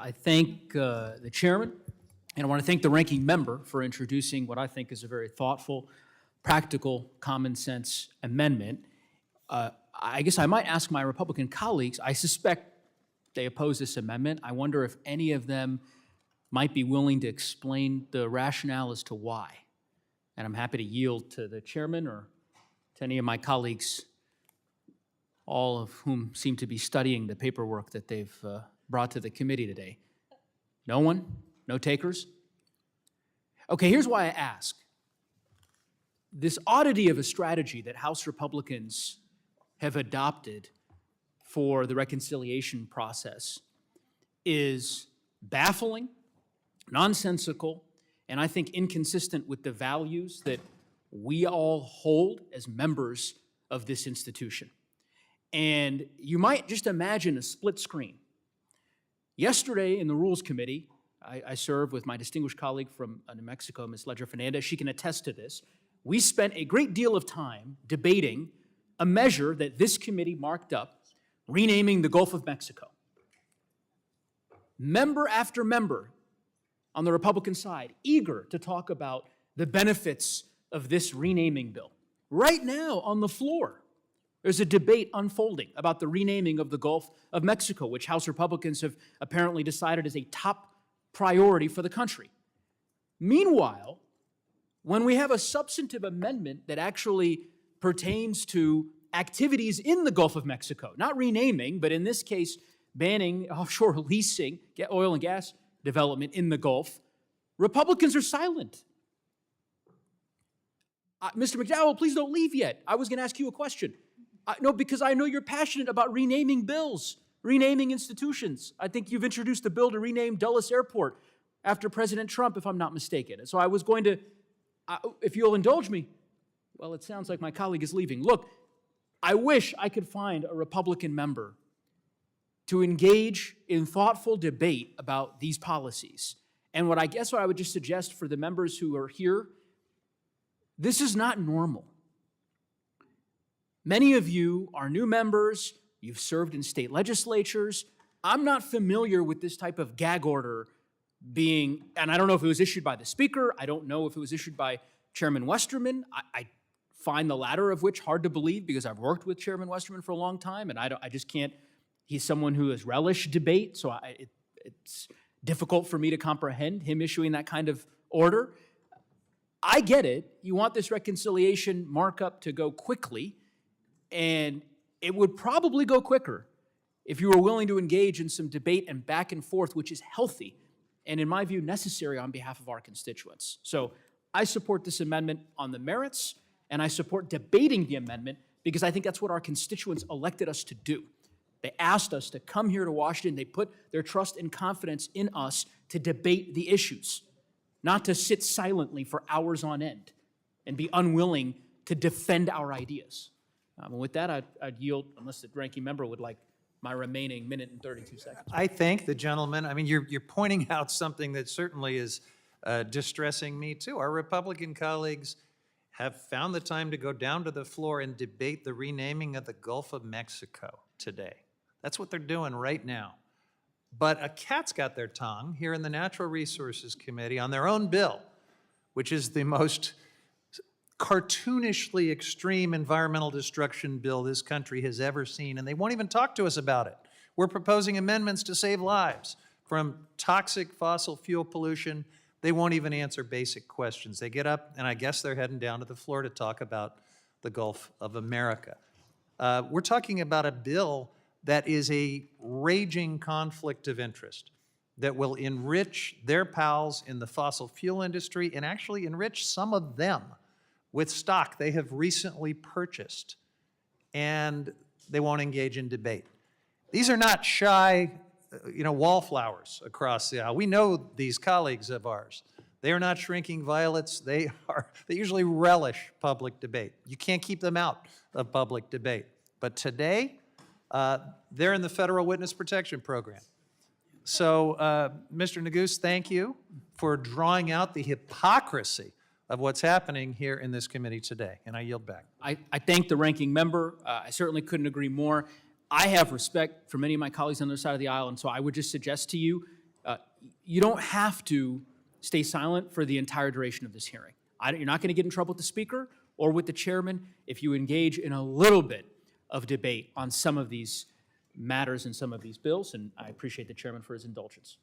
I thank the chairman, and I want to thank the ranking member for introducing what I think is a very thoughtful, practical, common sense amendment. I guess I might ask my Republican colleagues, I suspect they oppose this amendment. I wonder if any of them might be willing to explain the rationale as to why. And I'm happy to yield to the chairman or to any of my colleagues, all of whom seem to be studying the paperwork that they've brought to the committee today. No one? No takers? Okay, here's why I ask. This oddity of a strategy that House Republicans have adopted for the reconciliation process is baffling, nonsensical, and I think inconsistent with the values that we all hold as members of this institution. And you might just imagine a split screen. Yesterday in the Rules Committee, I served with my distinguished colleague from New Mexico, Ms. Ledger Fernandez. She can attest to this. We spent a great deal of time debating a measure that this committee marked up, renaming the Gulf of Mexico. Member after member on the Republican side, eager to talk about the benefits of this renaming bill. Right now on the floor, there's a debate unfolding about the renaming of the Gulf of Mexico, which House Republicans have apparently decided is a top priority for the country. Meanwhile, when we have a substantive amendment that actually pertains to activities in the Gulf of Mexico, not renaming, but in this case, banning offshore leasing, oil and gas development in the Gulf, Republicans are silent. Mr. McDowell, please don't leave yet. I was going to ask you a question. No, because I know you're passionate about renaming bills, renaming institutions. I think you've introduced a bill to rename Dulles Airport after President Trump, if I'm not mistaken. So I was going to, if you'll indulge me, well, it sounds like my colleague is leaving. Look, I wish I could find a Republican member to engage in thoughtful debate about these policies. And what I would just suggest for the members who are here, this is not normal. Many of you are new members, you've served in state legislatures. I'm not familiar with this type of gag order being, and I don't know if it was issued by the Speaker, I don't know if it was issued by Chairman Westerman. I find the latter of which hard to believe because I've worked with Chairman Westerman for a long time, and I just can't, he's someone who has relished debate, so it's difficult for me to comprehend him issuing that kind of order. I get it. You want this reconciliation markup to go quickly, and it would probably go quicker if you were willing to engage in some debate and back and forth, which is healthy and, in my view, necessary on behalf of our constituents. So I support this amendment on the merits, and I support debating the amendment because I think that's what our constituents elected us to do. They asked us to come here to Washington. They put their trust and confidence in us to debate the issues, not to sit silently for hours on end and be unwilling to defend our ideas. And with that, I'd yield, unless the ranking member would like my remaining minute and 32 seconds. I thank the gentleman. I mean, you're pointing out something that certainly is distressing me too. Our Republican colleagues have found the time to go down to the floor and debate the renaming of the Gulf of Mexico today. That's what they're doing right now. But a cat's got their tongue here in the Natural Resources Committee on their own bill, which is the most cartoonishly extreme environmental destruction bill this country has ever seen, and they won't even talk to us about it. We're proposing amendments to save lives from toxic fossil fuel pollution. They won't even answer basic questions. They get up, and I guess they're heading down to the floor to talk about the Gulf of America. We're talking about a bill that is a raging conflict of interest that will enrich their pals in the fossil fuel industry and actually enrich some of them with stock they have recently purchased, and they won't engage in debate. These are not shy, wallflowers across the aisle. We know these colleagues of ours. They are not shrinking violets. They usually relish public debate. You can't keep them out of public debate. But today, they're in the Federal Witness Protection Program. So, Mr. Neguse, thank you for drawing out the hypocrisy of what's happening here in this committee today, and I yield back. I thank the ranking member. I certainly couldn't agree more. I have respect for many of my colleagues on the other side of the aisle, and so I would just suggest to you, You don't have to stay silent for the entire duration of this hearing. You're not going to get in trouble with the speaker or with the chairman if you engage in a little bit of debate on some of these matters and some of these bills, and I appreciate the chairman for his indulgence.